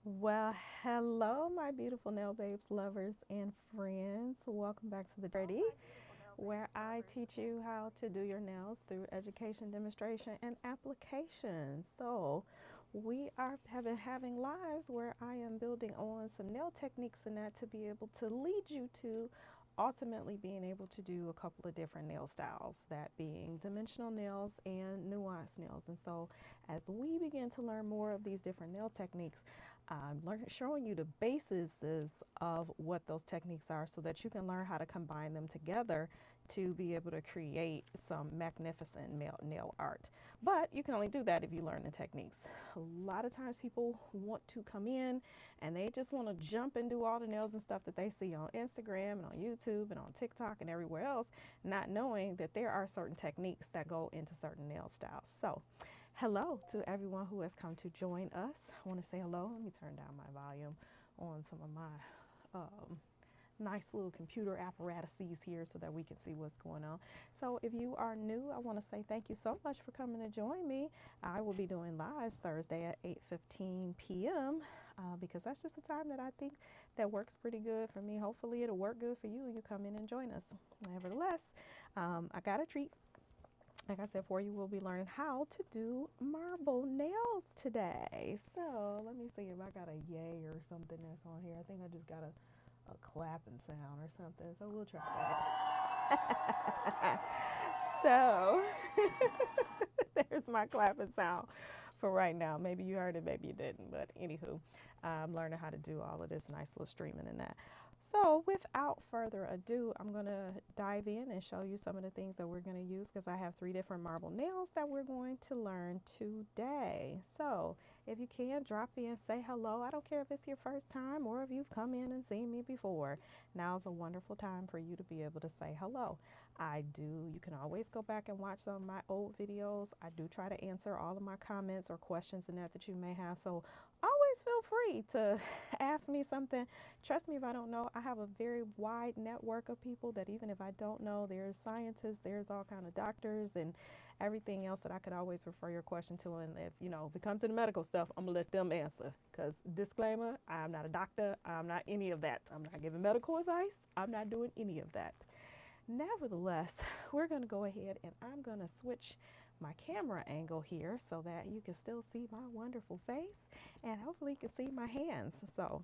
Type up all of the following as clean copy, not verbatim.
Well, hello, my beautiful nail babes, lovers, and friends. Welcome back to the Dirty, where I teach you how to do your nails through education, demonstration, and application. So, we have been having lives where I am building on some nail techniques and that to be able to lead you to ultimately being able to do a couple of different nail styles, that being dimensional nails and nuance nails. And so as we begin to learn more of these different nail techniques, I'm showing you the basis of what those techniques are so that you can learn how to combine them together to be able to create some magnificent nail art. But you can only do that if you learn the techniques. A lot of times people want to come in and they just want to jump and do all the nails and stuff that they see on Instagram and on YouTube and on TikTok and everywhere else, not knowing that there are certain techniques that go into certain nail styles. So hello to everyone who has come to join us. I want to say hello. Let me turn down my volume on some of my um, nice little computer apparatuses here so that we can see what's going on. So if you are new, I want to say thank you so much for coming to join me. I will be doing lives Thursday at 8:15 p.m. Because that's just a time that I think that works pretty good for me. Hopefully it'll work good for you. You come in and join us. Nevertheless, I got a treat. Like I said, for you, we'll be learning how to do marble nails today. So let me see if I got a yay or something that's on here. I think I just got a clapping sound or something. So we'll try that. So there's my clapping sound for right now. Maybe you heard it, maybe you didn't. But anywho, I'm learning how to do all of this nice little streaming and that. So without further ado, I'm going to dive in and show you some of the things that we're going to use because I have 3 different marble nails that we're going to learn today. So if you can, drop in, say hello. I don't care if it's your first time or if you've come in and seen me before. Now's a wonderful time for you to be able to say hello. You can always go back and watch some of my old videos. I do try to answer all of my comments or questions and that you may have. So always feel free to ask me something. Trust me if I don't know. I have a very wide network of people that even if I don't know, there's scientists, there's all kind of doctors and everything else that I could always refer your question to. And if it comes to the medical stuff, I'm gonna let them answer. Because disclaimer, I'm not a doctor. I'm not any of that. I'm not giving medical advice. I'm not doing any of that. Nevertheless, we're going to go ahead and I'm going to switch my camera angle here so that you can still see my wonderful face and hopefully you can see my hands. So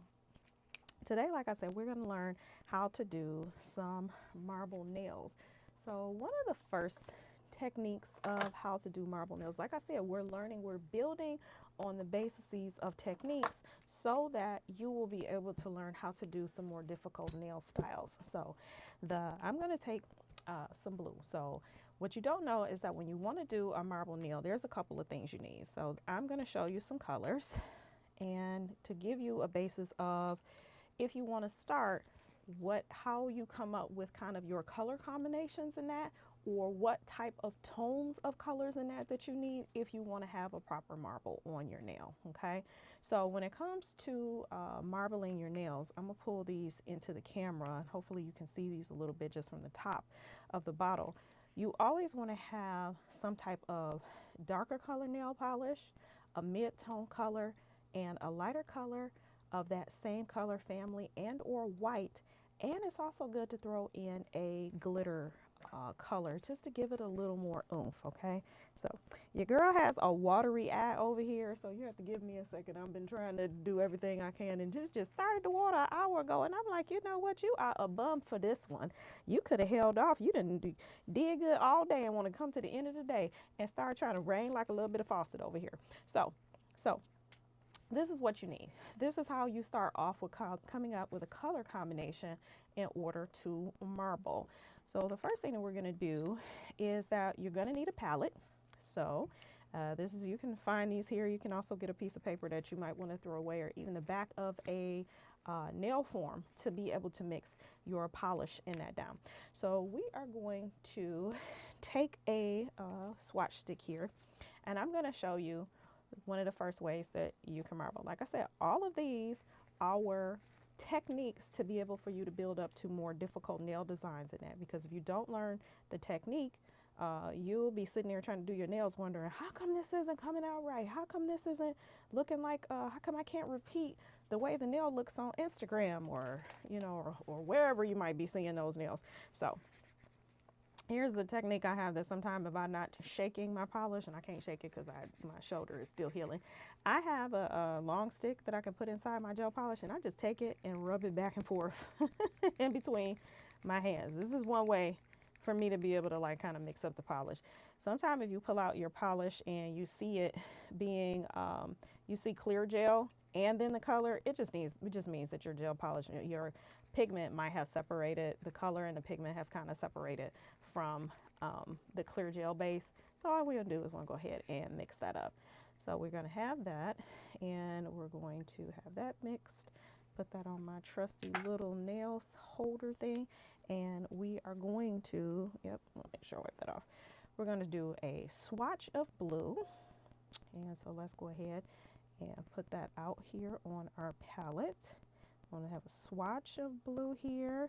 today, like I said, we're going to learn how to do some marble nails. So one of the first techniques of how to do marble nails, like I said, we're building on the bases of techniques so that you will be able to learn how to do some more difficult nail styles. So I'm going to take some blue. So what you don't know is that when you want to do a marble nail, there's a couple of things you need. So I'm going to show you some colors and to give you a basis of if you want to start how you come up with kind of your color combinations in that or what type of tones of colors in that you need if you want to have a proper marble on your nail. Okay, so when it comes to marbling your nails, I'm gonna pull these into the camera and hopefully you can see these a little bit just from the top of the bottle. You always want to have some type of darker color nail polish, a mid-tone color, and a lighter color of that same color family and or white. And it's also good to throw in a glitter color just to give it a little more oomph. Okay, so your girl has a watery eye over here, so you have to give me a second. I've been trying to do everything I can and just started the water an hour ago and I'm like, you know what, you are a bum for this one. You could have held off. You didn't did good all day and want to come to the end of the day and start trying to rain like a little bit of faucet over here. So this is what you need. This is how you start off with coming up with a color combination in order to marble. So the first thing that we're going to do is that you're going to need a palette. So you can find these here. You can also get a piece of paper that you might want to throw away or even the back of a nail form to be able to mix your polish in that down. So we are going to take a swatch stick here and I'm going to show you one of the first ways that you can marble. Like I said, all of these are techniques to be able for you to build up to more difficult nail designs in that, because if you don't learn the technique, you'll be sitting there trying to do your nails wondering, how come this isn't coming out right? How come this isn't looking like, how come I can't repeat the way the nail looks on Instagram, or, you know, or wherever you might be seeing those nails. So here's the technique I have that sometimes if I'm not shaking my polish, and I can't shake it because my shoulder is still healing, I have a long stick that I can put inside my gel polish, and I just take it and rub it back and forth in between my hands. This is one way for me to be able to like kind of mix up the polish. Sometimes if you pull out your polish and you see it being, you see clear gel and then the color, it just means that your gel polish, your pigment might have separated, the color and the pigment have kind of separated from the clear gel base. So all we're gonna do is we're gonna go ahead and mix that up. So we're gonna have that, and we're going to have that mixed. Put that on my trusty little nail holder thing, and we are going to, yep, let me make sure I wipe that off. We're gonna do a swatch of blue, and so let's go ahead and put that out here on our palette. I'm gonna have a swatch of blue here.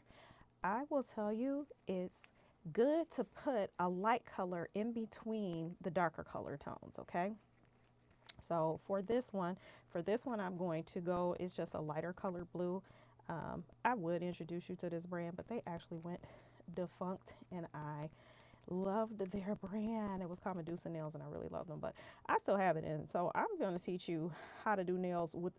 I will tell you, it's good to put a light color in between the darker color tones, okay? So for this one, I'm going to go, it's just a lighter color blue. I would introduce you to this brand, but they actually went defunct, and I loved their brand. It was called Medusa Nails, and I really love them, but I still have it. And so I'm going to teach you how to do nails with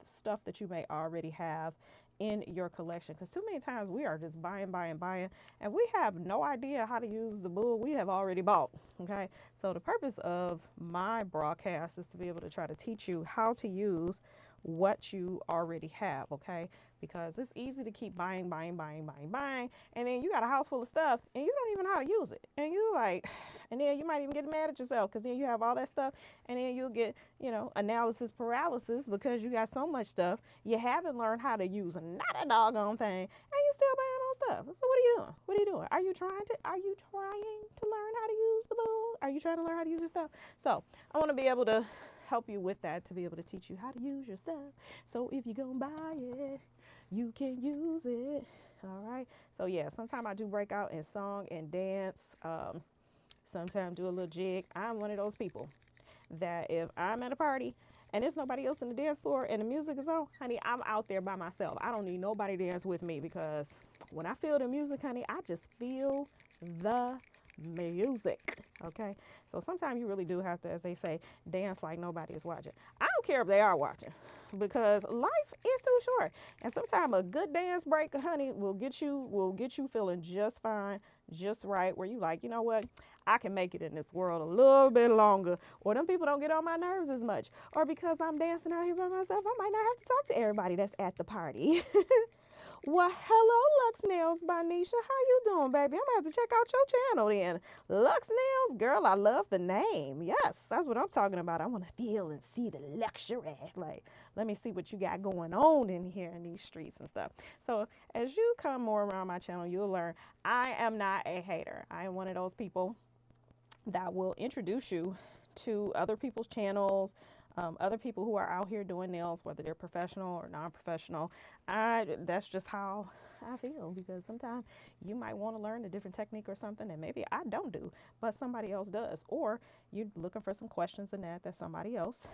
stuff that you may already have in your collection, because too many times we are just buying, and we have no idea how to use the bull we have already bought. Okay, so the purpose of my broadcast is to be able to try to teach you how to use what you already have, okay? Because it's easy to keep buying, and then you got a house full of stuff and you don't even know how to use it. And you like, and then you might even get mad at yourself because then you have all that stuff, and then you'll get, you know, analysis paralysis because you got so much stuff you haven't learned how to use not a doggone thing, and you still buying all stuff. So what are you doing? What are you doing? Are you trying to learn how to use the boo? Are you trying to learn how to use your stuff? So I want to be able to help you with that, to be able to teach you how to use your stuff. So if you're gonna buy it, you can use it. All right. So yeah, sometimes I do break out in song and dance. Sometimes do a little jig. I'm one of those people that if I'm at a party and there's nobody else in the dance floor and the music is on, honey, I'm out there by myself. I don't need nobody to dance with me, because when I feel the music, honey, I just feel the music. Okay, so sometimes you really do have to, as they say, dance like nobody is watching. I don't care if they are watching, because life is too short, and sometimes a good dance break, honey, will get you feeling just fine, just right, where you like, you know what, I can make it in this world a little bit longer, or them people don't get on my nerves as much, or because I'm dancing out here by myself, I might not have to talk to everybody that's at the party. Well, hello, Lux Nails by Nisha. How you doing, baby? I'm gonna have to check out your channel then. Lux Nails, girl, I love the name. Yes, that's what I'm talking about. I want to feel and see the luxury. Like, let me see what you got going on in here in these streets and stuff. So as you come more around my channel, you'll learn I am not a hater. I am one of those people that will introduce you to other people's channels, other people who are out here doing nails, whether they're professional or non-professional. That's just how I feel, because sometimes you might want to learn a different technique or something that maybe I don't do, but somebody else does, or you're looking for some questions in that somebody else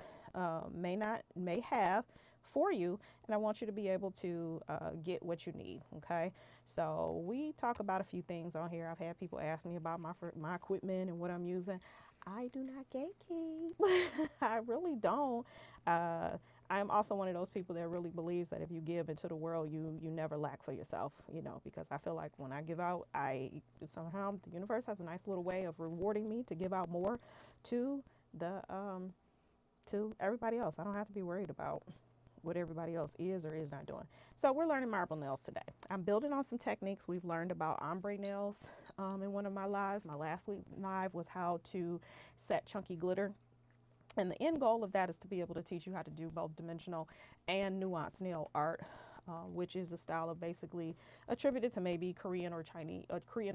may have for you, and I want you to be able to get what you need. Okay, so we talk about a few things on here. I've had people ask me about my equipment and what I'm using. I do not gatekeep. I really don't. I'm also one of those people that really believes that if you give into the world, you never lack for yourself, you know, because I feel like when I give out, somehow the universe has a nice little way of rewarding me to give out more to to everybody else. I don't have to be worried about what everybody else is or is not doing. So we're learning marble nails today. I'm building on some techniques we've learned about ombre nails in one of my lives. My last week live was how to set chunky glitter. And the end goal of that is to be able to teach you how to do both dimensional and nuanced nail art, which is a style of basically attributed to maybe Korean or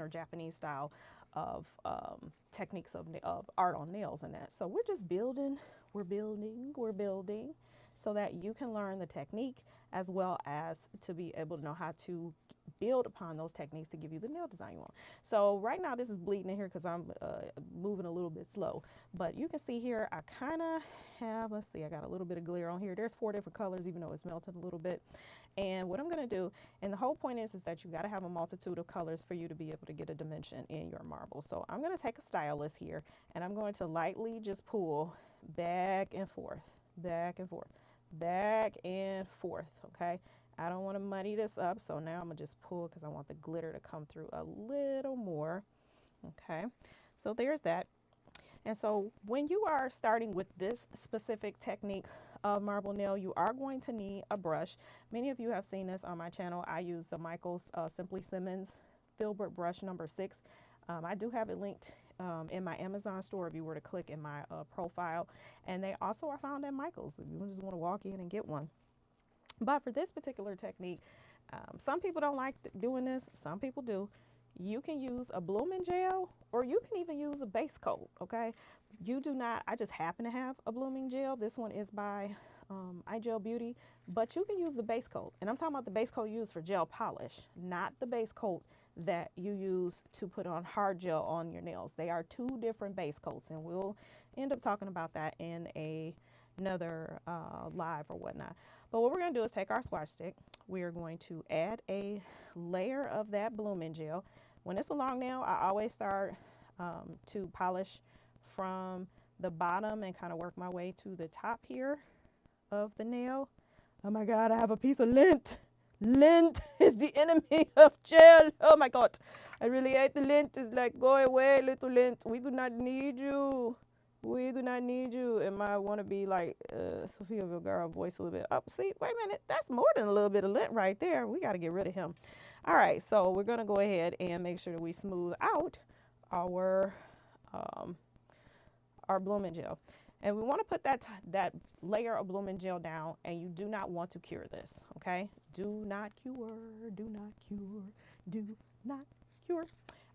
Japanese style of techniques of art on nails and that. So we're just building, we're so that you can learn the technique as well as to be able to know how to build upon those techniques to give you the nail design you want. So right now this is bleeding in here because I'm moving a little bit slow, but you can see here I kind of have, let's see, I got a little bit of glare on here. There's 4 different colors, even though it's melted a little bit. And what I'm going to do, and the whole point is that you got to have a multitude of colors for you to be able to get a dimension in your marble. So I'm going to take a stylus here and I'm going to lightly just pull back and forth, back and forth, back and forth. Okay, I don't want to muddy this up, so now I'm gonna just pull because I want the glitter to come through a little more. Okay, so there's that. And so when you are starting with this specific technique of marble nail, you are going to need a brush. Many of you have seen this on my channel. I use the Michaels Simply Simmons filbert brush number 6. I do have it linked in my Amazon store if you were to click in my profile, and they also are found at Michaels if you just want to walk in and get one. But for this particular technique, some people don't like doing this, some people do. You can use a blooming gel, or you can even use a base coat. Okay, you do not, I just happen to have a blooming gel. This one is by iGel Beauty, but you can use the base coat, and I'm talking about the base coat used for gel polish, not the base coat that you use to put on hard gel on your nails. They are 2 different base coats, and we'll end up talking about that in another live or whatnot. But what we're going to do is take our swatch stick. We are going to add a layer of that blooming gel. When it's a long nail, I always start to polish from the bottom and kind of work my way to the top here of the nail. Oh my God, I have a piece of lint. Lint is the enemy of gel. Oh my God, I really hate the lint. It's like, go away, little lint. We do not need you. We do not need you. It might want to be like Sofia Vergara voice a little bit. Oh, see, wait a minute. That's more than a little bit of lint right there. We got to get rid of him. All right, so we're going to go ahead and make sure that we smooth out our blooming gel. And we want to put that layer of blooming gel down, and you do not want to cure this, okay? Do not cure, do not cure, do not cure.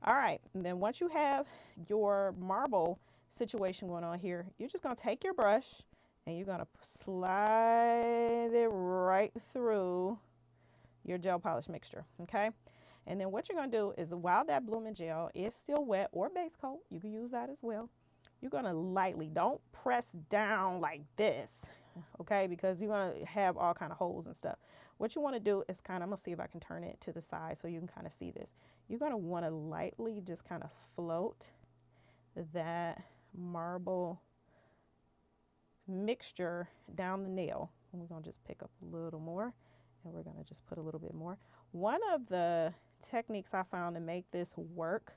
All right, and then once you have your marble situation going on here, you're just going to take your brush and you're going to slide it right through your gel polish mixture, okay? And then what you're going to do is, while that blooming gel is still wet, or base coat, you can use that as well, you're going to lightly, don't press down like this, okay, because you're going to have all kind of holes and stuff. What you want to do is kind of, I'm going to see if I can turn it to the side so you can kind of see this. You're going to want to lightly just kind of float that marble mixture down the nail. And we're going to just pick up a little more, and we're going to just put a little bit more. One of the techniques I found to make this work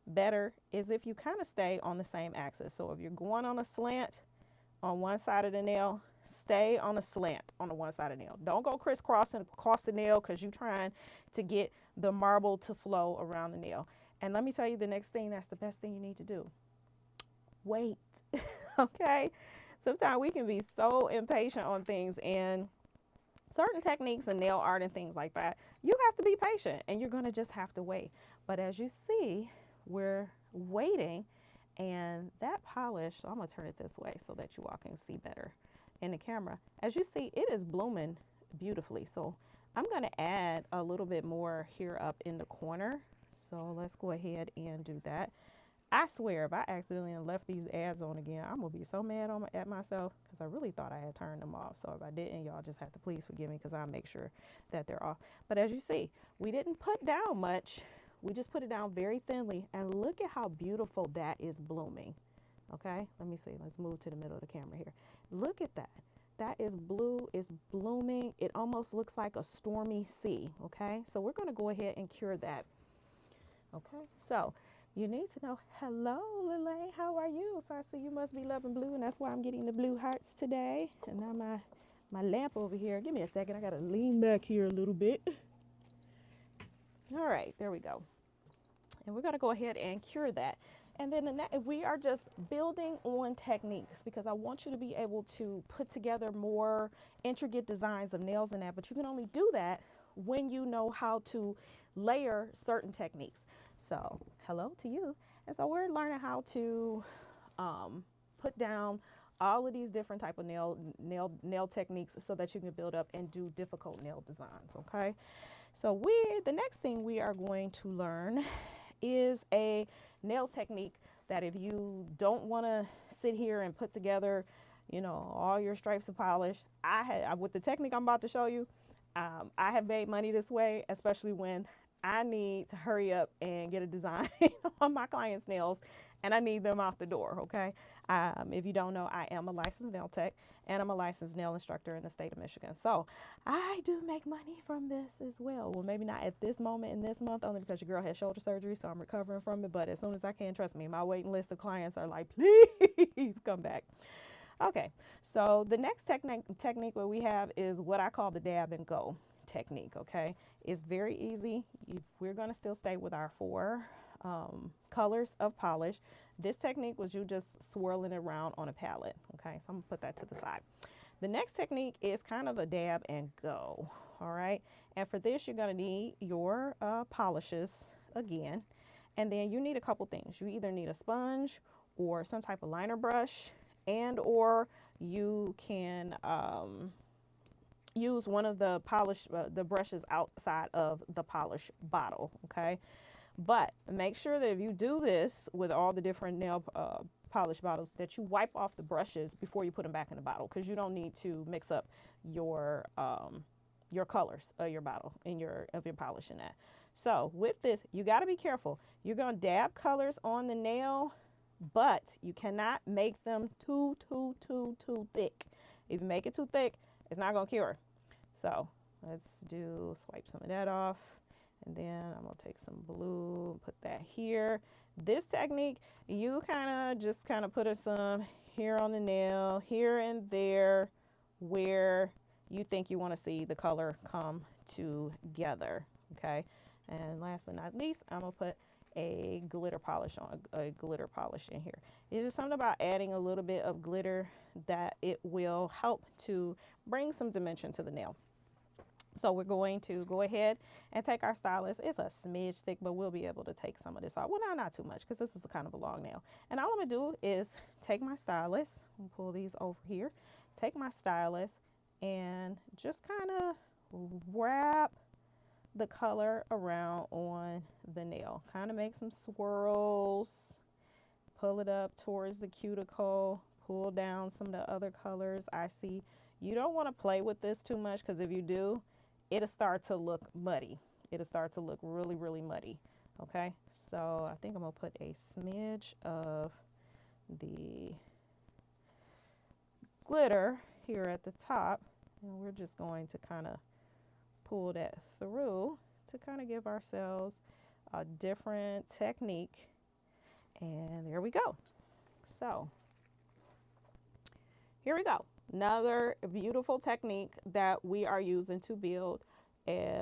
better is if you kind of stay on the same axis. So if you're going on a slant on one side of the nail, stay on a slant on the one side of the nail. Don't go crisscrossing across the nail because you're trying to get the marble to flow around the nail. And let me tell you the next thing, that's the best thing you need to do. Wait. Okay, sometimes we can be so impatient on things, and certain techniques and nail art and things like that, you have to be patient, and you're going to just have to wait. But as you see, we're waiting, and that polish, so I'm going to turn it this way so that you all can see better in the camera. As you see, it is blooming beautifully. So I'm going to add a little bit more here up in the corner. So let's go ahead and do that. I swear, if I accidentally left these ads on again, I'm going to be so mad at myself, because I really thought I had turned them off. So if I didn't, y'all just have to please forgive me, because I'll make sure that they're off. But as you see, we didn't put down much. We just put it down very thinly, and look at how beautiful that is blooming. Okay, let me see. Let's move to the middle of the camera here. Look at that. That is blue, it's blooming. It almost looks like a stormy sea. Okay, so we're going to go ahead and cure that. Okay, so you need to know, hello, Lele, how are you? So I see you must be loving blue, and that's why I'm getting the blue hearts today. And now my lamp over here. Give me a second. I got to lean back here a little bit. All right, there we go. And we're going to go ahead and cure that. And then we are just building on techniques, because I want you to be able to put together more intricate designs of nails and that, but you can only do that when you know how to layer certain techniques. So hello to you. And so we're learning how to put down all of these different type of nail techniques so that you can build up and do difficult nail designs. Okay. So the next thing we are going to learn is a nail technique that if you don't want to sit here and put together, all your stripes of polish, with the technique I'm about to show you, I have made money this way, especially when I need to hurry up and get a design on my clients' nails and I need them out the door, okay? If you don't know, I am a licensed nail tech and I'm a licensed nail instructor in the state of Michigan. So I do make money from this as well. Well, maybe not at this moment in this month, only because your girl had shoulder surgery, so I'm recovering from it. But as soon as I can, trust me, my waiting list of clients are like, please come back. Okay, so the next technique that we have is what I call the dab and go technique, okay? It's very easy. If we're gonna still stay with our four colors of polish, this technique was you just swirling it around on a palette, okay? So I'm gonna put that to the side. The next technique is kind of a dab and go, all right? And for this, you're gonna need your polishes again, and then you need a couple things. You either need a sponge or some type of liner brush, and or you can use one of the polish the brushes outside of the polish bottle, okay? But make sure that if you do this with all the different nail polish bottles, that you wipe off the brushes before you put them back in the bottle, because you don't need to mix up your colors of your bottle and your polish in that. So with this, you got to be careful. You're going to dab colors on the nail, but you cannot make them too thick. If you make it too thick, it's not going to cure. So let's swipe some of that off. And then I'm going to take some blue, put that here. This technique, you just put some here on the nail, here and there, where you think you want to see the color come together, okay? And last but not least, I'm going to put a glitter polish in here. It's just something about adding a little bit of glitter that it will help to bring some dimension to the nail. So we're going to go ahead and take our stylus. It's a smidge thick, but we'll be able to take some of this off. Well, not too much, because this is kind of a long nail. And all I'm gonna do is take my stylus and pull these over here. Take my stylus and just kind of wrap the color around on the nail. Kind of make some swirls, pull it up towards the cuticle, pull down some of the other colors I see. You don't want to play with this too much, because if you do, it'll start to look muddy. It'll start to look really muddy. Okay, so I think I'm gonna put a smidge of the glitter here at the top, and we're just going to kind of pull that through to kind of give ourselves a different technique. And there we go. So here we go. Another beautiful technique that we are using to build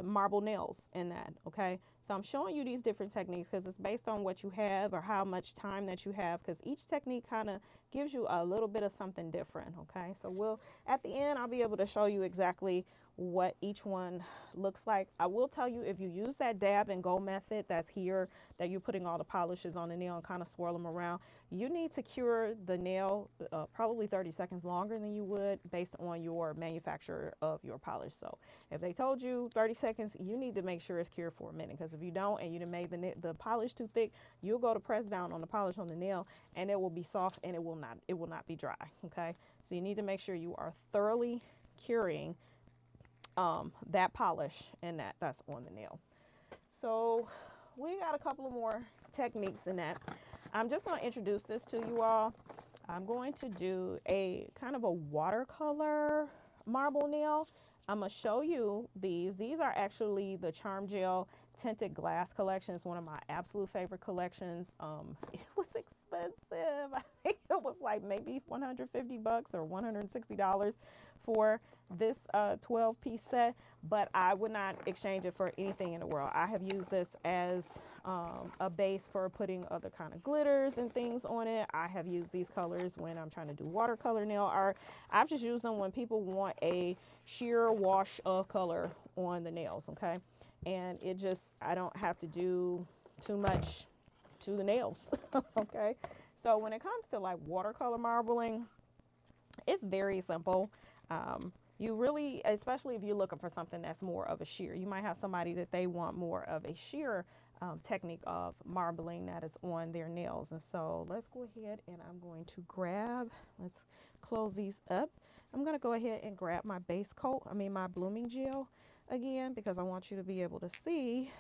marble nails in that, okay? So I'm showing you these different techniques because it's based on what you have or how much time that you have, because each technique kind of gives you a little bit of something different, okay? So at the end, I'll be able to show you exactly what each one looks like. I will tell you, if you use that dab and go method that's here, that you're putting all the polishes on the nail and kind of swirl them around, you need to cure the nail probably 30 seconds longer than you would based on your manufacturer of your polish. So if they told you 30 seconds, you need to make sure it's cured for a minute, because if you don't and you done made the polish too thick, you'll go to press down on the polish on the nail and it will be soft and it will not be dry, okay? So you need to make sure you are thoroughly curing that polish and that's on the nail. So we got a couple of more techniques in that. I'm just going to introduce this to you all. I'm going to do a kind of a watercolor marble nail. I'm going to show you these. These are actually the Charm Gel Tinted Glass collection. It's one of my absolute favorite collections. It was expensive. I think it was like maybe 150 bucks or $160 for this 12-piece set, but I would not exchange it for anything in the world. I have used this as a base for putting other kind of glitters and things on it. I have used these colors when I'm trying to do watercolor nail art. I've just used them when people want a sheer wash of color on the nails, okay? And I don't have to do too much to the nails, okay? So when it comes to like watercolor marbling, it's very simple. You really, especially if you're looking for something that's more of a sheer, you might have somebody that they want more of a sheer technique of marbling that is on their nails. And so let's go ahead and I'm going to grab, let's close these up. I'm going to go ahead and grab my base coat, my blooming gel again, because I want you to be able to see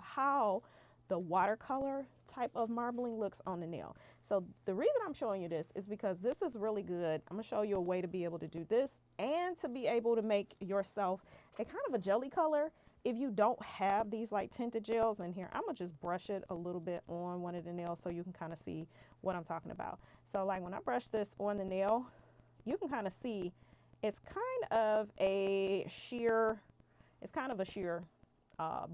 how the watercolor type of marbling looks on the nail. So the reason I'm showing you this is because this is really good. I'm gonna show you a way to be able to do this and to be able to make yourself a kind of a jelly color. If you don't have these like tinted gels in here, I'm gonna just brush it a little bit on one of the nails so you can kind of see what I'm talking about. So like when I brush this on the nail, you can kind of see it's kind of a sheer,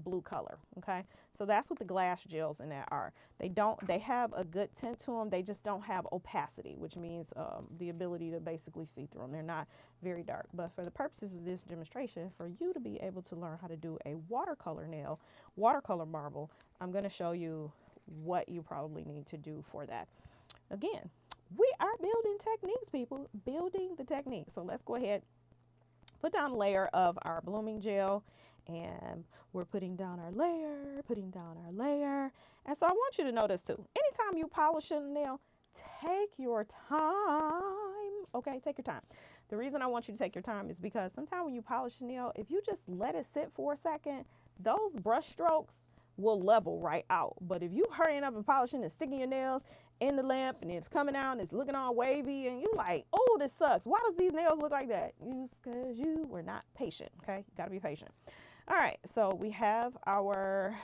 blue color. Okay, so that's what the glass gels in that are. They have a good tint to them. They just don't have opacity, which means the ability to basically see through them. They're not very dark. But for the purposes of this demonstration, for you to be able to learn how to do a watercolor nail, watercolor marble, I'm going to show you what you probably need to do for that. Again, we are building techniques, people, building the technique. So let's go ahead, put down a layer of our blooming gel, and we're putting down our layer, And so I want you to notice too, anytime you polish a nail, take your time, okay? Take your time. The reason I want you to take your time is because sometimes when you polish a nail, if you just let it sit for a second, those brush strokes will level right out. But if you hurrying up and polishing and sticking your nails in the lamp and it's coming out and it's looking all wavy and you like, oh, this sucks. Why does these nails look like that? Because you were not patient, okay? You gotta be patient. All right, so we have our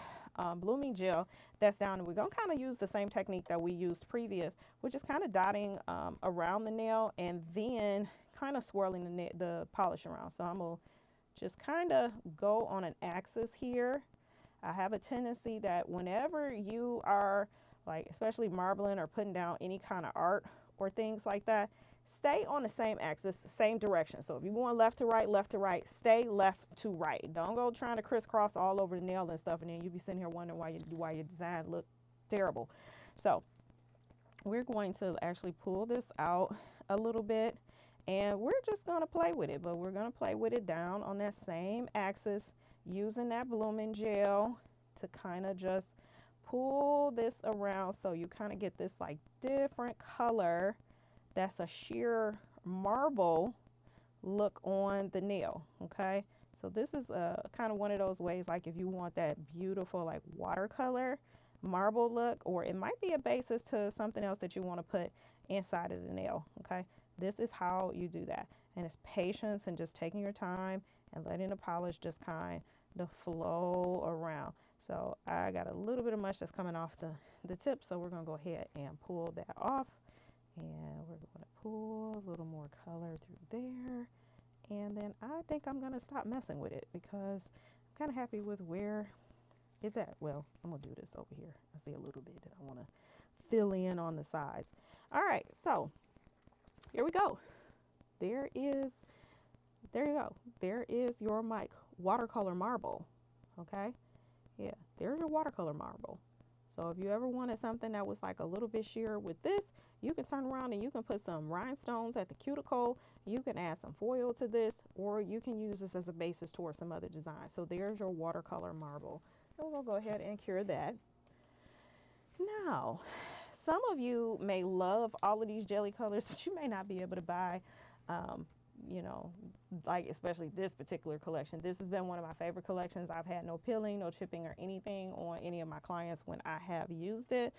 blooming gel that's down, and we're gonna kind of use the same technique that we used previous, which is kind of dotting around the nail and then kind of swirling the polish around. So I'm gonna just kind of go on an axis here. I have a tendency that whenever you are like, especially marbling or putting down any kind of art or things like that, stay on the same axis, same direction. So if you're going left to right, stay left to right. Don't go trying to crisscross all over the nail and stuff, and then you be sitting here wondering why your design look terrible. So we're going to actually pull this out a little bit, and we're just going to play with it, but we're going to play with it down on that same axis using that blooming gel to kind of just pull this around so you kind of get this like different color that's a sheer marble look on the nail. Okay, so this is a kind of one of those ways, like if you want that beautiful like watercolor marble look, or it might be a basis to something else that you want to put inside of the nail. Okay, this is how you do that, and it's patience and just taking your time and letting the polish just kind of flow around. So I got a little bit of mush that's coming off the tip, so we're gonna go ahead and pull that off. And we're going to pull a little more color through there. And then I think I'm going to stop messing with it because I'm kind of happy with where it's at. Well, I'm going to do this over here. I see a little bit that I want to fill in on the sides. All right, so here we go. There you go. There is your mic watercolor marble. Okay, yeah, there's your watercolor marble. So if you ever wanted something that was like a little bit sheer with this, you can turn around and you can put some rhinestones at the cuticle. You can add some foil to this, or you can use this as a basis towards some other design. So there's your watercolor marble. And we'll go ahead and cure that. Now, some of you may love all of these jelly colors, but you may not be able to buy, you know, like especially this particular collection. This has been one of my favorite collections. I've had no peeling, no chipping or anything on any of my clients when I have used it.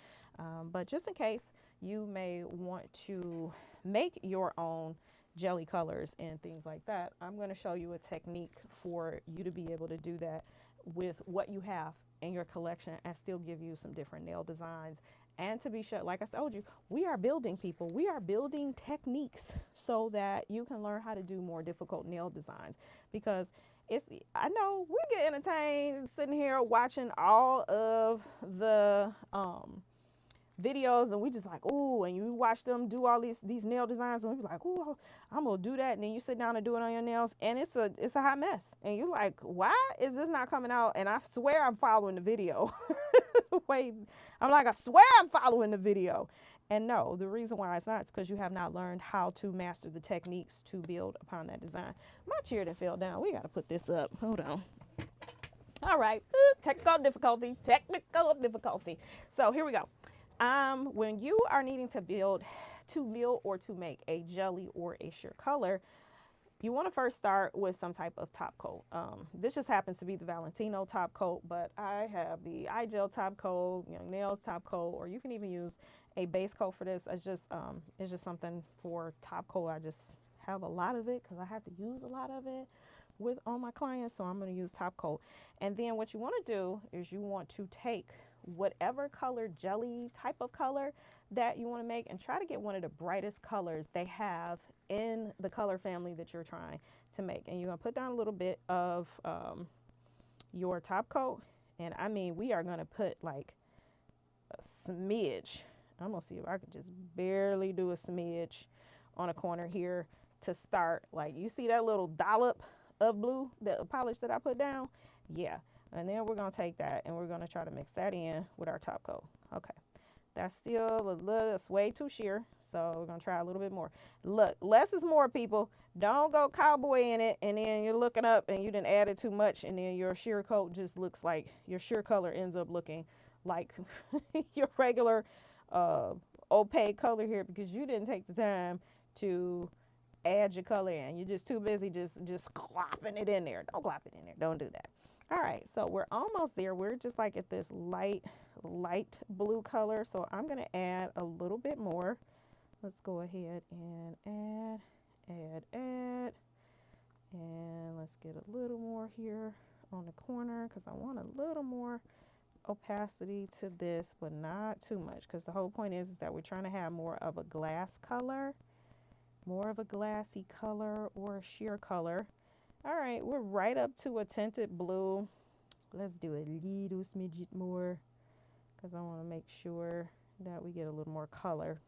But just in case, you may want to make your own jelly colors and things like that, I'm going to show you a technique for you to be able to do that with what you have in your collection and still give you some different nail designs. And to be sure, like I told you, we are building people. We are building techniques so that you can learn how to do more difficult nail designs. Because I know we get entertained sitting here watching all of the videos, and we just like, oh, and you watch them do all these nail designs, and we be like, oh, I'm gonna do that, and then you sit down and do it on your nails, and it's a hot mess, and you're like, why is this not coming out? And I swear I'm following the video. Wait, I'm like, I swear I'm following the video, And no, the reason why it's not is because you have not learned how to master the techniques to build upon that design. My chair that fell down. We got to put this up. Hold on. All right. Technical difficulty. Technical difficulty. So here we go. When you are needing to build, or to make a jelly or a sheer color, you want to first start with some type of top coat. This just happens to be the Valentino top coat, but I have the iGel top coat, Young Nails top coat, or you can even use a base coat for this. It's just something for top coat. I just have a lot of it because I have to use a lot of it with all my clients, so I'm going to use top coat. And then what you want to do is you want to take whatever color, jelly type of color that you want to make, and try to get one of the brightest colors they have in the color family that you're trying to make. And you're going to put down a little bit of your top coat, and I mean, we are going to put like a smidge. I'm going to see if I could just barely do a smidge on a corner here to start. Like, you see that little dollop of blue, the polish that I put down? Yeah. And then we're going to take that and we're going to try to mix that in with our top coat. Okay. That's still a little, it's way too sheer. So we're going to try a little bit more. Look, less is more, people. Don't go cowboy in it and then you're looking up and you didn't add it too much and then your sheer coat just looks like, your sheer color ends up looking like your regular opaque color here because you didn't take the time to add your color in. You're just too busy just clopping it in there. Don't clop it in there. Don't do that. All right, so we're almost there. We're just like at this light blue color. So I'm going to add a little bit more. Let's go ahead and add. And let's get a little more here on the corner because I want a little more opacity to this, but not too much, because the whole point is that we're trying to have more of a glass color, more of a glassy color or a sheer color. All right, we're right up to a tinted blue. Let's do a little smidget more because I want to make sure that we get a little more color,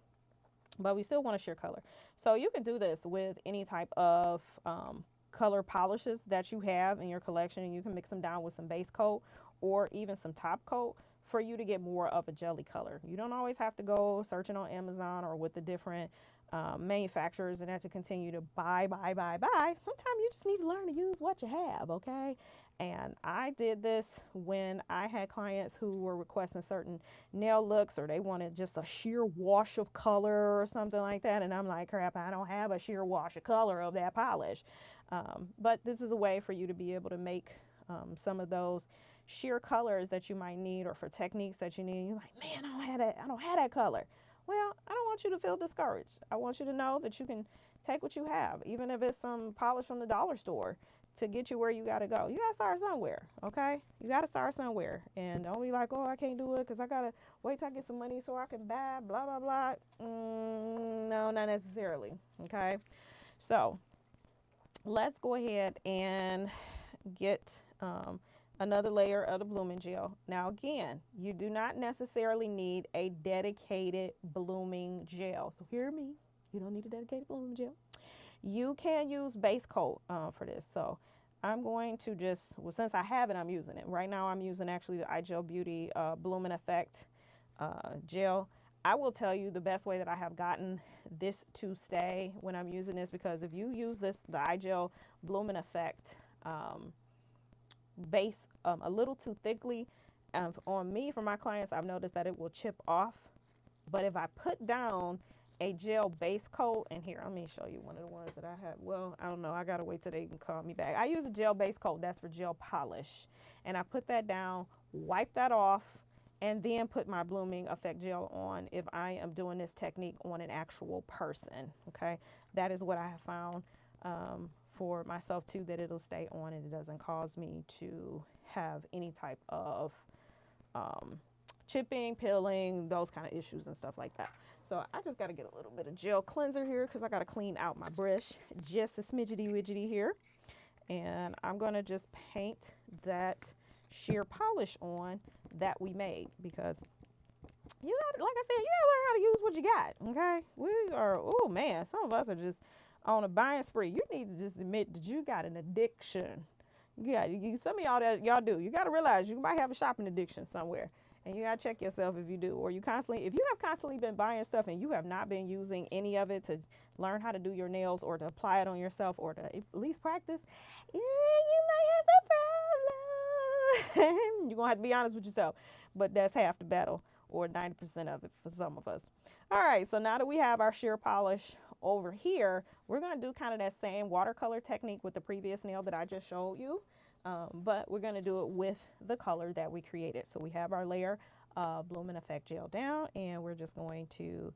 but we still want a sheer color. So you can do this with any type of color polishes that you have in your collection, and you can mix them down with some base coat or even some top coat for you to get more of a jelly color. You don't always have to go searching on Amazon or with the different manufacturers and have to continue to buy. Sometimes you just need to learn to use what you have, okay? And I did this when I had clients who were requesting certain nail looks, or they wanted just a sheer wash of color or something like that. And I'm like, crap, I don't have a sheer wash of color of that polish. But this is a way for you to be able to make some of those sheer colors that you might need, or for techniques that you need. You're like, man, I don't have that color. Well, I don't want you to feel discouraged. I want you to know that you can take what you have, even if it's some polish from the dollar store, to get you where you got to go. You got to start somewhere, okay? You got to start somewhere. And don't be like, oh, I can't do it because I got to wait till I get some money so I can buy blah, blah, blah. No, not necessarily, okay? So let's go ahead and get another layer of the blooming gel. Now again, you do not necessarily need a dedicated blooming gel. So hear me, you don't need a dedicated blooming gel. You can use base coat for this. So I'm going to just, well, since I have it, I'm using it. Right now I'm using actually the iGel Beauty Blooming Effect gel. I will tell you the best way that I have gotten this to stay when I'm using this, because if you use this, the iGel Blooming Effect base a little too thickly, on me, for my clients, I've noticed that it will chip off. But if I put down a gel base coat, and here, let me show you one of the ones that I have. Well, I don't know, I gotta wait till they can call me back. I use a gel base coat, that's for gel polish, and I put that down, wipe that off, and then put my blooming effect gel on if I am doing this technique on an actual person. Okay, that is what I have found for myself too, that it'll stay on and it doesn't cause me to have any type of chipping, peeling, those kind of issues and stuff like that. So I just got to get a little bit of gel cleanser here because I got to clean out my brush just a smidgety widgety here. And I'm going to just paint that sheer polish on that we made, because you got, like I said, you got to learn how to use what you got, okay? We are, oh man, some of us are just on a buying spree. You need to just admit that you got an addiction. Yeah, some of y'all do. You got to realize you might have a shopping addiction somewhere. And you gotta check yourself if you do, or if you have constantly been buying stuff and you have not been using any of it to learn how to do your nails or to apply it on yourself or to at least practice, yeah, you might have a problem. You're gonna have to be honest with yourself, but that's half the battle or 90% of it for some of us. All right, so now that we have our sheer polish over here, we're gonna do kind of that same watercolor technique with the previous nail that I just showed you. But we're going to do it with the color that we created. So we have our layer of Bloom and Effect gel down, and we're just going to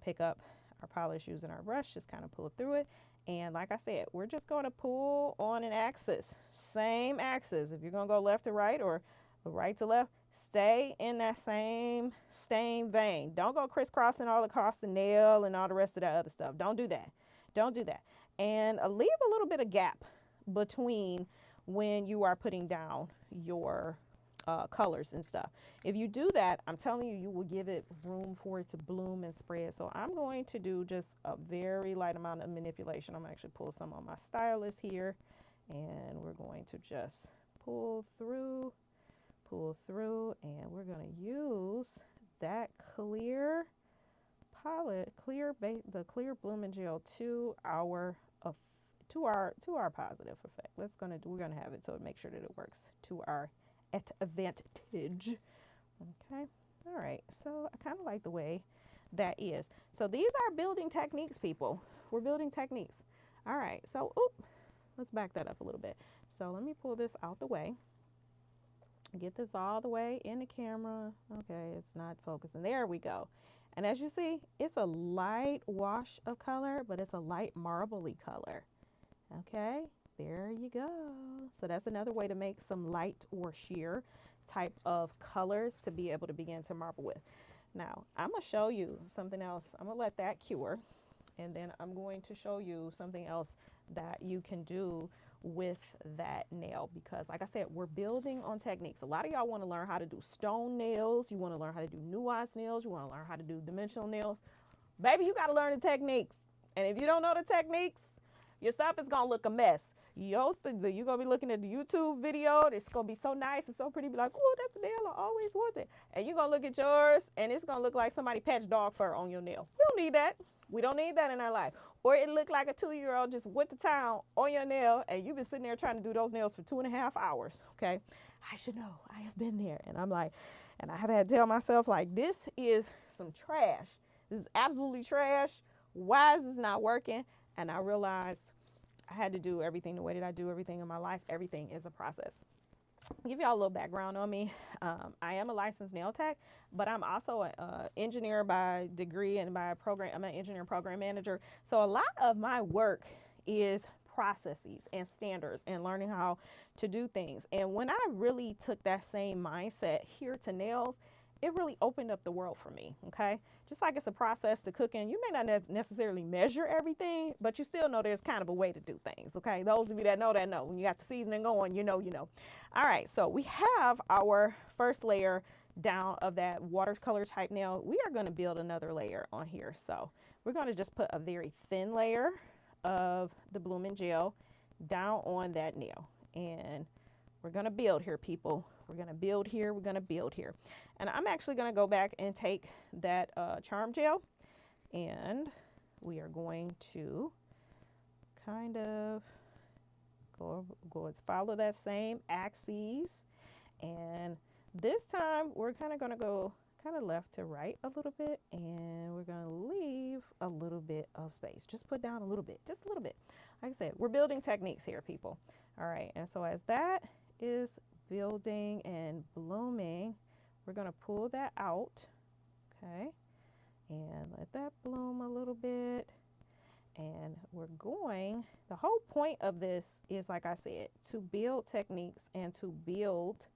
pick up our polish using our brush, just kind of pull through it. And like I said, we're just going to pull on an axis, same axis. If you're going to go left to right or right to left, stay in that same vein. Don't go crisscrossing all across the nail and all the rest of that other stuff. Don't do that. Don't do that. And leave a little bit of gap between when you are putting down your colors and stuff. If you do that, I'm telling you, you will give it room for it to bloom and spread. So I'm going to do just a very light amount of manipulation. I'm gonna actually pull some on my stylus here, and we're going to just pull through, and we're gonna use that clear palette, the clear blooming gel to our positive effect. We're gonna have it so make sure that it works to our advantage. Okay. All right. So I kind of like the way that is. So these are building techniques, people. We're building techniques. All right. So let's back that up a little bit. So let me pull this out the way. Get this all the way in the camera. Okay, it's not focusing. There we go. And as you see, it's a light wash of color, but it's a light marbly color. Okay, there you go. So that's another way to make some light or sheer type of colors to be able to begin to marble with. Now, I'm going to show you something else. I'm going to let that cure, and then I'm going to show you something else that you can do with that nail, because like I said, we're building on techniques. A lot of y'all want to learn how to do stone nails. You want to learn how to do nuance nails. You want to learn how to do dimensional nails. Baby, you got to learn the techniques. And if you don't know the techniques, your stuff is going to look a mess. You're going to be looking at the YouTube video. It's going to be so nice and so pretty. Be like, oh, that's the nail I always wanted. And you're going to look at yours, and it's going to look like somebody patched dog fur on your nail. We don't need that. We don't need that in our life. Or it looked like a 2-year-old just went to town on your nail, and you've been sitting there trying to do those nails for 2.5 hours. Okay. I should know. I have been there. And I'm like, and I have had to tell myself, like, this is some trash. This is absolutely trash. Why is this not working? And I realized I had to do everything the way that I do everything in my life. Everything is a process. Give y'all a little background on me. I am a licensed nail tech, but I'm also an engineer by degree and by program. I'm an engineer and program manager. So a lot of my work is processes and standards and learning how to do things. And when I really took that same mindset here to nails, it really opened up the world for me. Okay. Just like it's a process to cooking, you may not necessarily measure everything, but you still know there's kind of a way to do things. Okay. Those of you that know, when you got the seasoning going, you know. All right. So we have our first layer down of that watercolor type nail. We are going to build another layer on here. So we're going to just put a very thin layer of the blooming gel down on that nail. And we're going to build here, people. We're going to build here. We're going to build here. And I'm actually going to go back and take that charm gel, and we are going to kind of go follow that same axis. And this time we're kind of going to go kind of left to right a little bit, and we're going to leave a little bit of space. Just put down a little bit, just a little bit. Like I said, we're building techniques here, people. All right. And so as that is building and blooming, we're going to pull that out. Okay. And let that bloom a little bit. And the whole point of this is, like I said, to build techniques and to build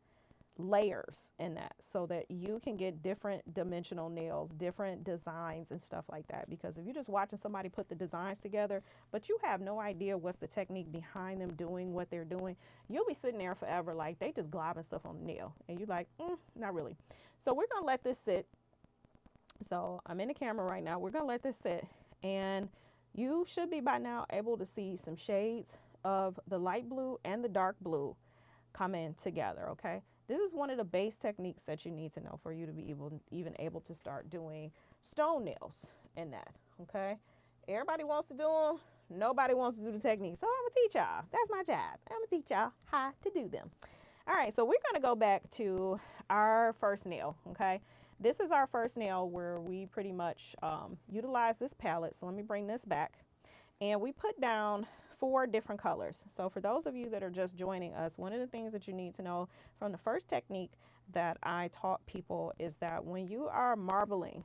layers in that, so that you can get different dimensional nails, different designs and stuff like that. Because if you're just watching somebody put the designs together, but you have no idea what's the technique behind them doing what they're doing, you'll be sitting there forever like they just globbing stuff on the nail, and you're like, not really. So we're gonna let this sit. So I'm in the camera right now. We're gonna let this sit, and you should be by now able to see some shades of the light blue and the dark blue come in together. Okay. This is one of the base techniques that you need to know for you to be even able to start doing stone nails in that, okay? Everybody wants to do them. Nobody wants to do the technique. So I'm going to teach y'all. That's my job. I'm going to teach y'all how to do them. All right, so we're going to go back to our first nail, okay? This is our first nail where we pretty much utilize this palette. So let me bring this back. And we put down 4 different colors. So for those of you that are just joining us, one of the things that you need to know from the first technique that I taught people is that when you are marbling,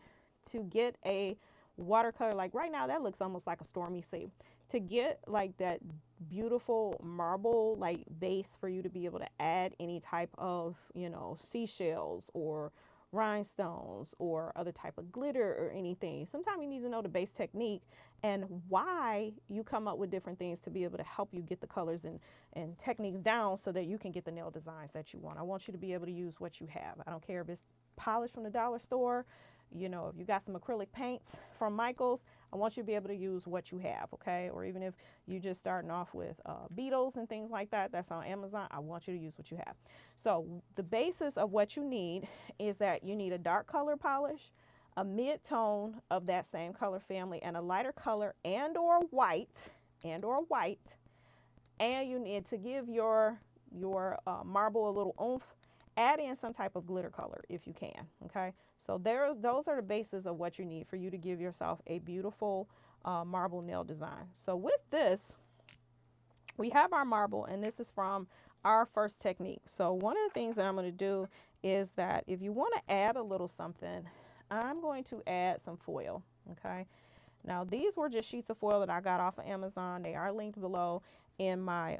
to get a watercolor, like right now, that looks almost like a stormy sea. To get like that beautiful marble like base for you to be able to add any type of, you know, seashells or rhinestones or other type of glitter or anything. Sometimes you need to know the base technique and why you come up with different things to be able to help you get the colors and techniques down so that you can get the nail designs that you want. I want you to be able to use what you have. I don't care if it's polish from the dollar store, you know, if you got some acrylic paints from Michael's, I want you to be able to use what you have, okay? Or even if you just starting off with beetles and things like that, that's on Amazon, I want you to use what you have. So the basis of what you need is that you need a dark color polish, a mid-tone of that same color family, and a lighter color and or white, and you need to give your marble a little oomph. Add in some type of glitter color if you can, okay? So those are the bases of what you need for you to give yourself a beautiful marble nail design. So with this, we have our marble, and this is from our first technique. So one of the things that I'm going to do is that if you want to add a little something, I'm going to add some foil, okay? Now these were just sheets of foil that I got off of Amazon. They are linked below in my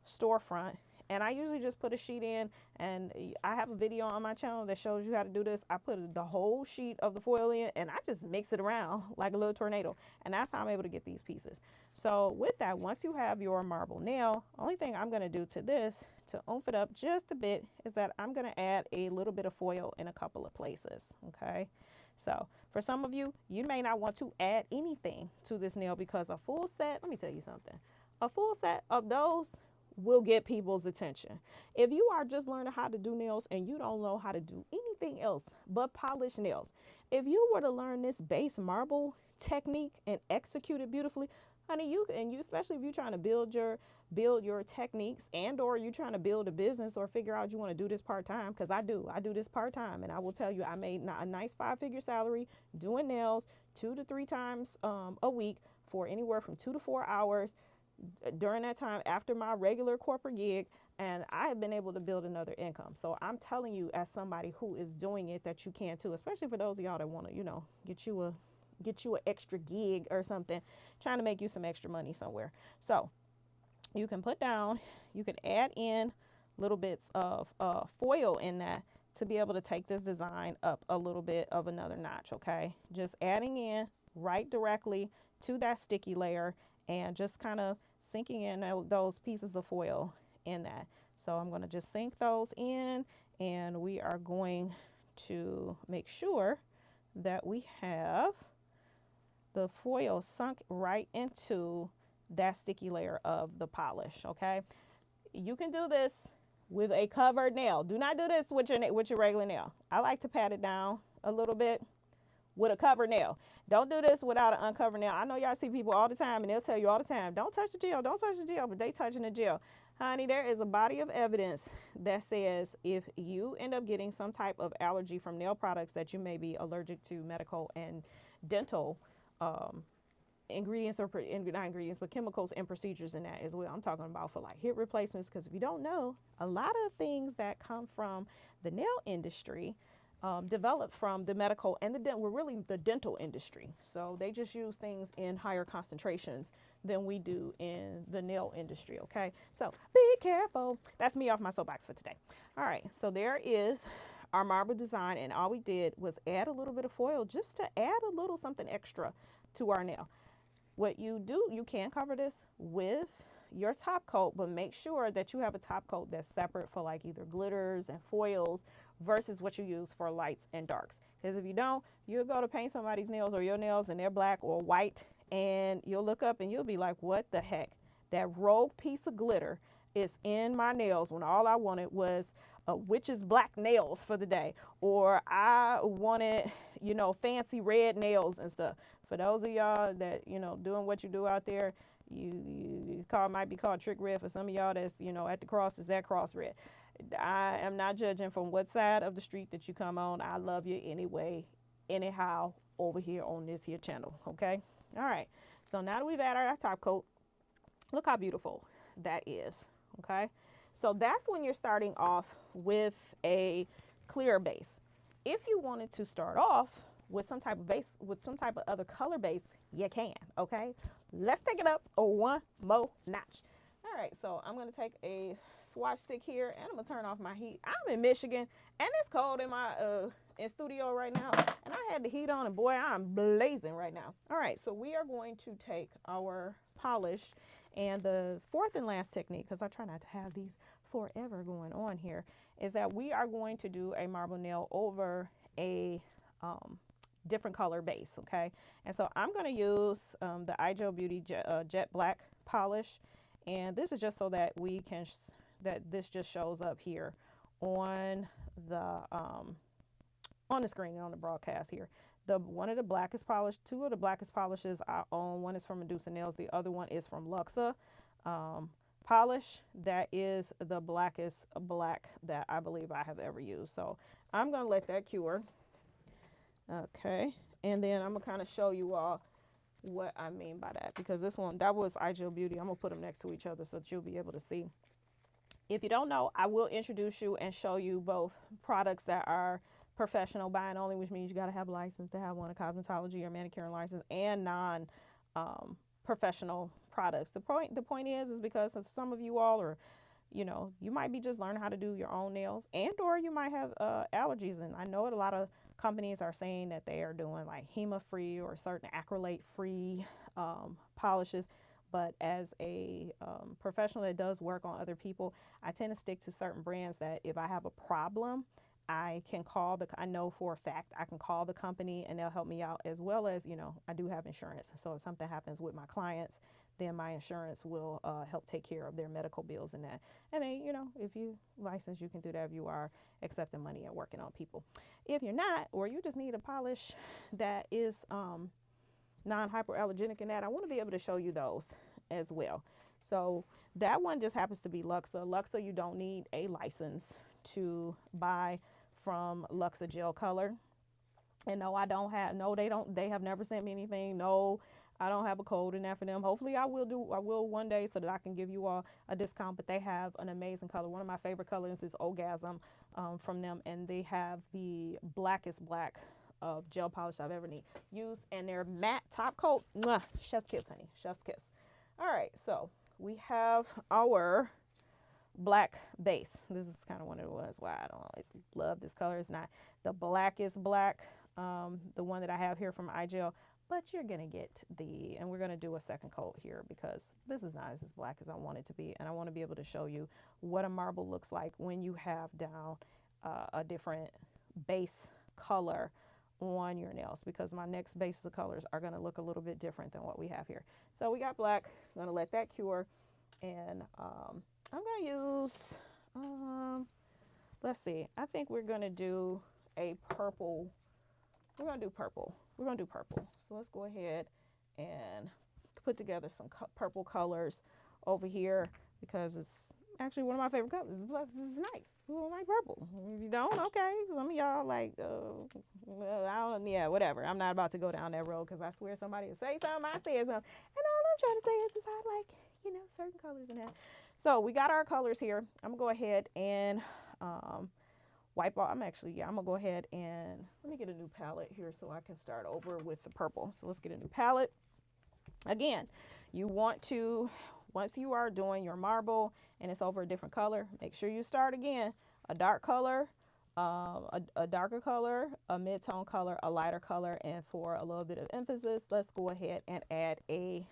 storefront. And I usually just put a sheet in, and I have a video on my channel that shows you how to do this. I put the whole sheet of the foil in, and I just mix it around like a little tornado. And that's how I'm able to get these pieces. So with that, once you have your marble nail, only thing I'm going to do to this to oomph it up just a bit is that I'm going to add a little bit of foil in a couple of places, okay? So for some of you, you may not want to add anything to this nail because a full set, let me tell you something, a full set of those will get people's attention. If you are just learning how to do nails and you don't know how to do anything else but polish nails, if you were to learn this base marble technique and execute it beautifully, honey, you especially if you're trying to build your techniques and or you're trying to build a business or figure out you want to do this part-time, because I do this part-time, and I will tell you I made a nice 5-figure salary doing nails 2 to 3 times a week for anywhere from 2 to 4 hours during that time after my regular corporate gig, and I have been able to build another income. So I'm telling you, as somebody who is doing it, that you can too, especially for those of y'all that want to, you know, get you an extra gig or something, trying to make you some extra money somewhere. So you can put down, you can add in little bits of foil in that to be able to take this design up a little bit of another notch, okay? Just adding in right directly to that sticky layer and just kind of sinking in those pieces of foil in that. So I'm going to just sink those in, and we are going to make sure that we have the foil sunk right into that sticky layer of the polish, okay? You can do this with a covered nail. Do not do this with your regular nail. I like to pat it down a little bit with a covered nail. Don't do this without an uncovered nail. I know y'all see people all the time, and they'll tell you all the time, don't touch the gel, don't touch the gel, but they touching the gel. Honey, there is a body of evidence that says if you end up getting some type of allergy from nail products that you may be allergic to medical and dental ingredients, or not ingredients, but chemicals and procedures in that as well. I'm talking about for like hip replacements, because if you don't know, a lot of things that come from the nail industry developed from the medical and the dental industry. So they just use things in higher concentrations than we do in the nail industry, okay? So be careful. That's me off my soapbox for today. All right, so there is our marble design, and all we did was add a little bit of foil just to add a little something extra to our nail. What you do, you can cover this with your top coat, but make sure that you have a top coat that's separate for like either glitters and foils versus what you use for lights and darks. Because if you don't, you'll go to paint somebody's nails or your nails and they're black or white, and you'll look up and you'll be like, what the heck? That rogue piece of glitter is in my nails when all I wanted was witch's black nails for the day, or I wanted, fancy red nails and stuff. For those of y'all that, doing what you do out there, might be called trick red. For some of y'all that's, at the cross, is that cross red. I am not judging from what side of the street that you come on. I love you anyway, anyhow, over here on this here channel. Okay. All right. So now that we've added our top coat, look how beautiful that is. Okay. So that's when you're starting off with a clear base. If you wanted to start off with some type of base, with some type of other color base, you can. Okay. Let's take it up one more notch. All right. So I'm going to take a swatch stick here and I'm going to turn off my heat. I'm in Michigan and it's cold in my in studio right now, and I had the heat on, and boy, I'm blazing right now. All right, so we are going to take our polish, and the fourth and last technique, because I try not to have these forever going on here, is that we are going to do a marble nail over a different color base. Okay, and so I'm going to use the iGel Beauty Jet Black polish, and this is just so that we can that this just shows up here on the screen on the broadcast here. One of the blackest polish, two of the blackest polishes I own. One is from Medusa Nails. The other one is from Luxa polish. That is the blackest black that I believe I have ever used. So I'm going to let that cure. Okay. And then I'm going to kind of show you all what I mean by that, because this one, that was iGel Beauty. I'm going to put them next to each other so that you'll be able to see. If you don't know, I will introduce you and show you both products that are professional buying only, which means you got to have a license to have one, a cosmetology or manicure license, and non professional products. The point is because some of you all are, you might be just learning how to do your own nails, and or you might have allergies. And I know a lot of companies are saying that they are doing like HEMA free or certain acrylate free polishes. But as a professional that does work on other people, I tend to stick to certain brands that if I have a problem, I can call I know for a fact I can call the company and they'll help me out, as well as, I do have insurance. So if something happens with my clients, then my insurance will help take care of their medical bills and that. And then, if you license, you can do that if you are accepting money and working on people. If you're not, or you just need a polish that is non-hypoallergenic and that, I want to be able to show you those as well. So that one just happens to be Luxa. Luxa, you don't need a license to buy from Luxa Gel Color. And no, they have never sent me anything. No, I don't have a code in that for them. Hopefully I will one day so that I can give you all a discount, but they have an amazing color. One of my favorite colors is Orgasm from them, and they have the blackest black of gel polish I've ever used, and their matte top coat. Mwah, chef's kiss, honey, chef's kiss. All right, so we have our black base. This is kind of one of the ones why I don't always love this color. It's not the blackest black, the one that I have here from iGel, but you're gonna get and we're gonna do a second coat here because this is not as black as I want it to be, and I want to be able to show you what a marble looks like when you have down a different base color on your nails, because my next base of colors are going to look a little bit different than what we have here. So we got black. I'm going to let that cure, and I'm going to use let's see, I think we're going to do a purple. We're going to do purple. So let's go ahead and put together some purple colors over here, because it's actually one of my favorite colors. Plus, this is nice. You like purple. If you don't, okay. Some of y'all like, whatever. I'm not about to go down that road, because I swear somebody will say something, I say something. And all I'm trying to say is I like, certain colors in that. So we got our colors here. I'm going to go ahead and wipe off. I'm going to go ahead and let me get a new palette here so I can start over with the purple. So let's get a new palette. Again, you want to, once you are doing your marble and it's over a different color, make sure you start again. A dark color, a darker color, a mid-tone color, a lighter color, and for a little bit of emphasis, let's go ahead and add a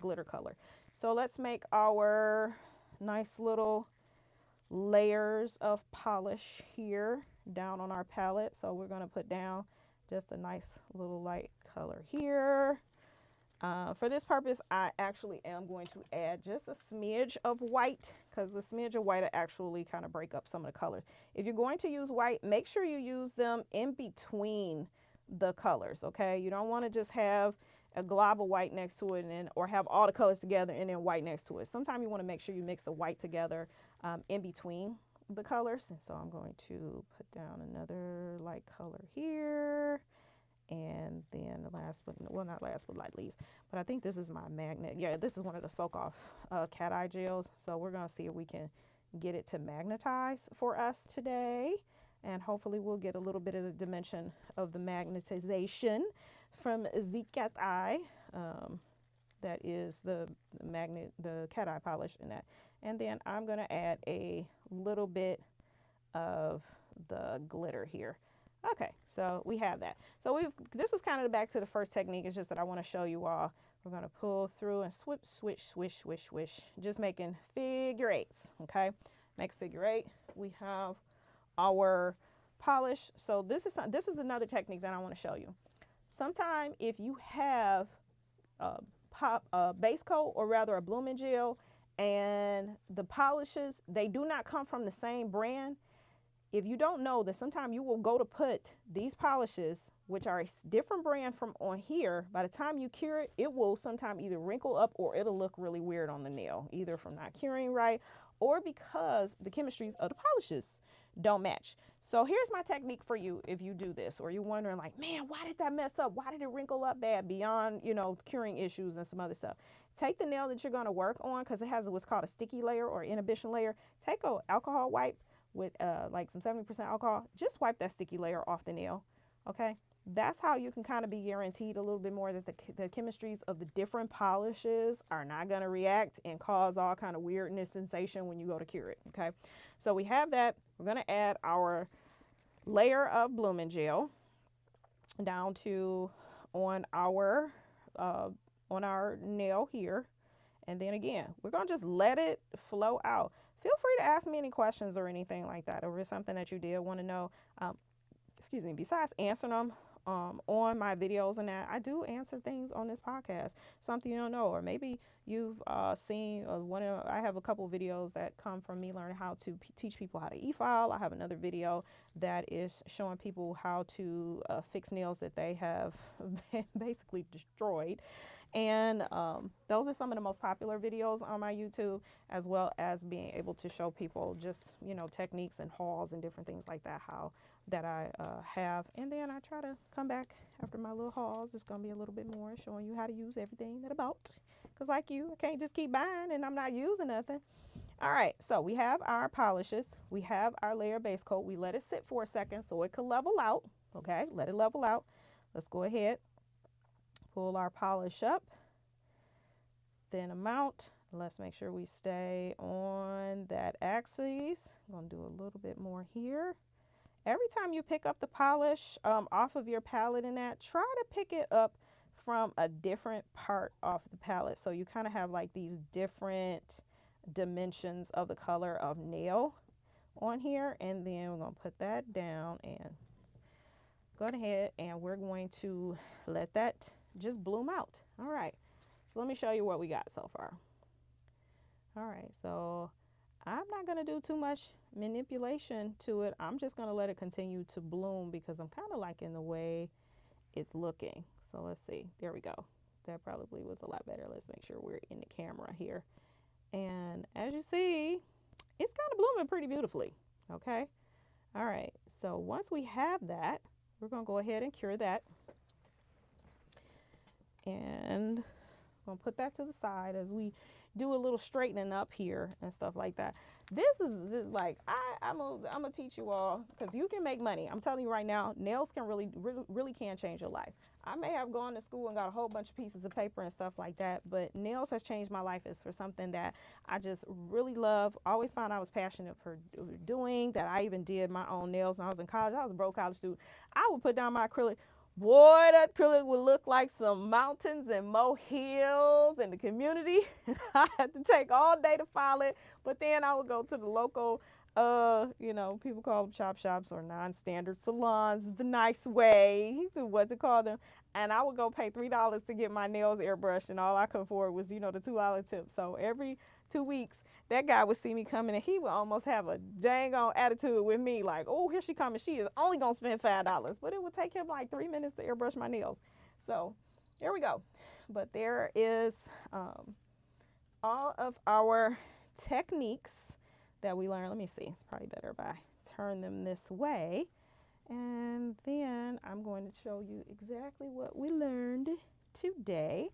glitter color. So let's make our nice little layers of polish here down on our palette. So we're going to put down just a nice little light color here. For this purpose, I actually am going to add just a smidge of white, because the smidge of white will actually kind of break up some of the colors. If you're going to use white, make sure you use them in between the colors, okay? You don't want to just have a glob of white next to it and then, or have all the colors together and then white next to it. Sometimes you want to make sure you mix the white together in between the colors. And so I'm going to put down another light color here. And then the last but, well, not last but not least, but I think this is my magnet. Yeah, this is one of the soak off cat eye gels. So we're going to see if we can get it to magnetize for us today. And hopefully we'll get a little bit of the dimension of the magnetization from the cat eye. That is the cat eye polish in that. And then I'm going to add a little bit of the glitter here. Okay, so we have that. So this is kind of back to the first technique. It's just that I want to show you all. We're going to pull through and swip, swish, swish, swish, swish. Just making figure eights, okay? Make a figure eight. We have our polish. So this is another technique that I want to show you. Sometime if you have a base coat, or rather a blooming gel, and the polishes, they do not come from the same brand. If you don't know that, sometimes you will go to put these polishes, which are a different brand from on here, by the time you cure it, it will sometimes either wrinkle up or it'll look really weird on the nail, either from not curing right or because the chemistries of the polishes don't match. So here's my technique for you if you do this, or you're wondering like, man, why did that mess up? Why did it wrinkle up bad beyond, you know, curing issues and some other stuff? Take the nail that you're going to work on, because it has what's called a sticky layer or inhibition layer. Take an alcohol wipe with like some 70% alcohol. Just wipe that sticky layer off the nail, okay? That's how you can kind of be guaranteed a little bit more that the chemistries of the different polishes are not going to react and cause all kind of weirdness sensation when you go to cure it, okay? So we have that. We're going to add our layer of blooming gel down to on our nail here. And then again, we're going to just let it flow out. Feel free to ask me any questions or anything like that, or it's something that you did want to know. Excuse me, besides answering them on my videos and that, I do answer things on this podcast, something you don't know, or maybe you've seen I have a couple of videos that come from me learning how to teach people how to e-file. I have another video that is showing people how to fix nails that they have basically destroyed. And those are some of the most popular videos on my YouTube, as well as being able to show people just, you know, techniques and hauls and different things like that, how that I have. And then I try to come back after my little hauls. It's going to be a little bit more showing you how to use everything that I bought. Because like you, I can't just keep buying and I'm not using nothing. All right, so we have our polishes. We have our layer base coat. We let it sit for a second so it can level out. Okay, let it level out. Let's go ahead. Pull our polish up, thin amount. Let's make sure we stay on that axis. I'm going to do a little bit more here. Every time you pick up the polish off of your palette and that, try to pick it up from a different part off the palette. So you kind of have like these different dimensions of the color of nail on here. And then we're going to put that down and go ahead and we're going to let that just bloom out. All right, so let me show you what we got so far. All right, so I'm not going to do too much manipulation to it. I'm just going to let it continue to bloom because I'm kind of liking the way it's looking. So let's see, there we go. That probably was a lot better. Let's make sure we're in the camera here. And as you see, it's kind of blooming pretty beautifully. Okay, all right, so once we have that, we're going to go ahead and cure that. And I'm going to put that to the side as we do a little straightening up here and stuff like that. This is like, I'm gonna teach you all, because you can make money. I'm telling you right now, nails can really can change your life. I may have gone to school and got a whole bunch of pieces of paper and stuff like that, but nails has changed my life. It's for something that I just really love. Always found I was passionate for doing that. I even did my own nails when I was in college. I was a broke college student. I would put down my acrylic. Boy, that acrylic would look like some mountains and hills in the community. I had to take all day to file it, but then I would go to the local, you know, people call them chop shops or non-standard salons is the nice way to what to call them. and I would go pay $3 to get my nails airbrushed, and all I could afford was, you know, the $2 tip. So every 2 weeks, that guy would see me coming, and he would almost have a dang on attitude with me, like, "Oh, here she coming. She is only gonna spend $5," but it would take him like 3 minutes to airbrush my nails. So there we go. But there is all of our techniques that we learned. Let me see. It's probably better if I turn them this way. And then I'm going to show you exactly what we learned today,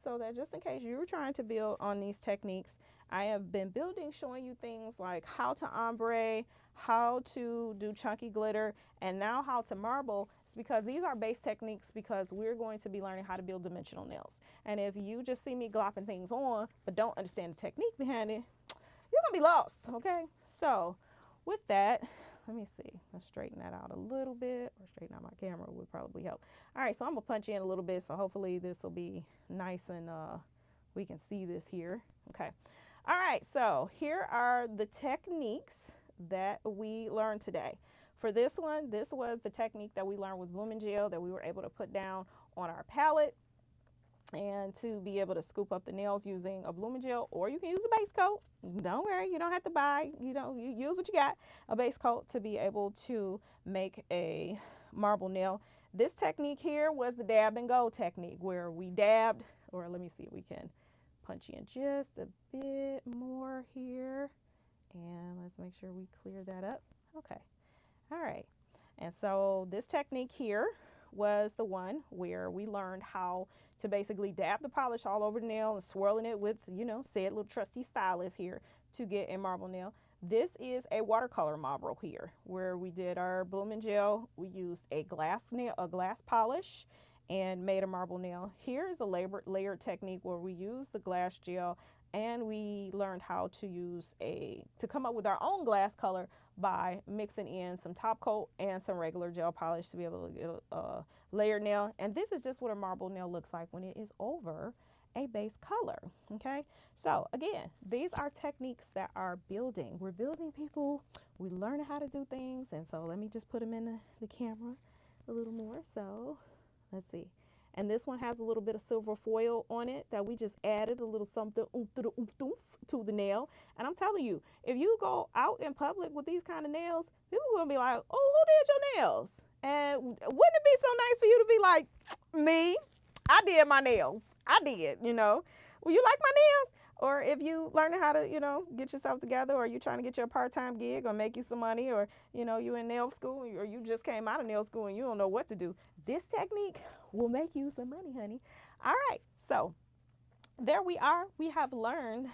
so that just in case you're trying to build on these techniques, I have been building, showing you things like how to ombre, how to do chunky glitter, and now how to marble. It's because these are base techniques, because we're going to be learning how to build dimensional nails. And if you just see me glopping things on but don't understand the technique behind it, you're gonna be lost. Okay, so with that, let me see. Let's straighten that out a little bit, or straighten out my camera would probably help. All right, so I'm gonna punch in a little bit, so hopefully this will be nice and we can see this here. Okay. All right, so here are the techniques that we learned today. For this one, this was the technique that we learned with blooming gel that we were able to put down on our palette, and to be able to scoop up the nails using a blooming gel, or you can use a base coat. Don't worry, you don't have to buy, you use what you got, a base coat, to be able to make a marble nail. This technique here was the dab and go technique, where we dabbed, or let me see if we can punch in just a bit more here, and let's make sure we clear that up. Okay. All right. And so this technique here was the one where we learned how to basically dab the polish all over the nail and swirling it with, said little trusty stylist here to get a marble nail. This is a watercolor marble here, where we did our blooming gel. We used a glass polish, and made a marble nail. Here is a layered technique where we use the glass gel, and we learned how to come up with our own glass color by mixing in some top coat and some regular gel polish to be able to get a layered nail. And this is just what a marble nail looks like when it is over a base color. Okay, so again, these are techniques that are building. We're building people. We learn how to do things. And so let me just put them in the camera a little more. So let's see. And this one has a little bit of silver foil on it that we just added a little something to the nail. And I'm telling you, if you go out in public with these kind of nails, people are going to be like, "Oh, who did your nails?" And wouldn't it be so nice for you to be like, "Me, I did my nails. I did, Will you like my nails?" Or if you learning how to, get yourself together, or you trying to get your part-time gig or make you some money, or, you in nail school, or you just came out of nail school and you don't know what to do, this technique will make you some money, honey. All right, so there we are. We have learned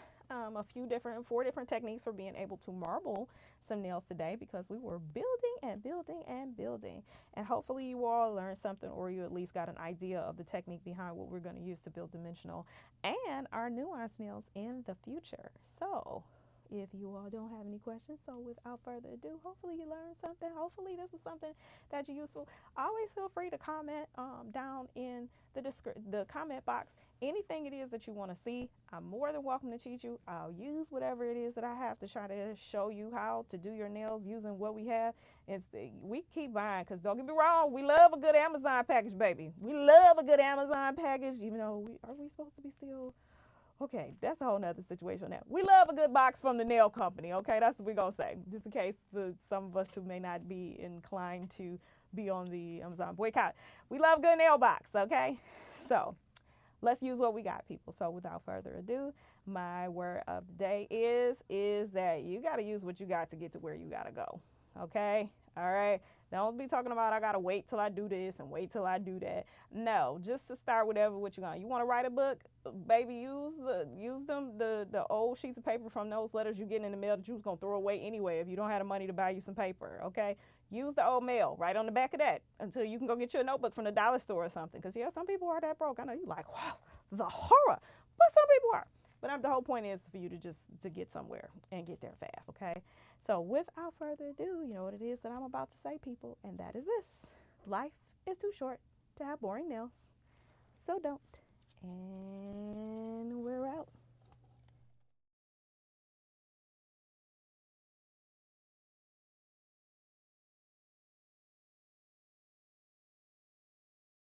four different techniques for being able to marble some nails today, because we were building and building and building. And hopefully you all learned something, or you at least got an idea of the technique behind what we're going to use to build dimensional and our nuance nails in the future. So if you all don't have any questions, so without further ado, hopefully you learned something. Hopefully this is something that's useful. Always feel free to comment down in the comment box anything it is that you want to see. I'm more than welcome to teach you. I'll use whatever it is that I have to try to show you how to do your nails using what we have. We keep buying, because don't get me wrong, we love a good Amazon package, baby. We love a good Amazon package, even though are we supposed to be still? Okay, that's a whole nother situation now. We love a good box from the nail company, okay? That's what we're going to say, just in case for some of us who may not be inclined to be on the Amazon boycott. We love a good nail box, okay? So let's use what we got, people. So without further ado, my word of the day is that you got to use what you got to get to where you got to go, okay? All right? Don't be talking about I got to wait till I do this and wait till I do that. No, just to start whatever what you got. You want to write a book? Baby, use the old sheets of paper from those letters you get in the mail that you was going to throw away anyway if you don't have the money to buy you some paper, okay? Use the old mail right on the back of that until you can go get you a notebook from the dollar store or something. Because, yeah, some people are that broke. I know you like, wow, the horror. But some people are. But the whole point is for you to get somewhere and get there fast, okay? So without further ado, you know what it is that I'm about to say, people, and that is this. Life is too short to have boring nails, so don't. And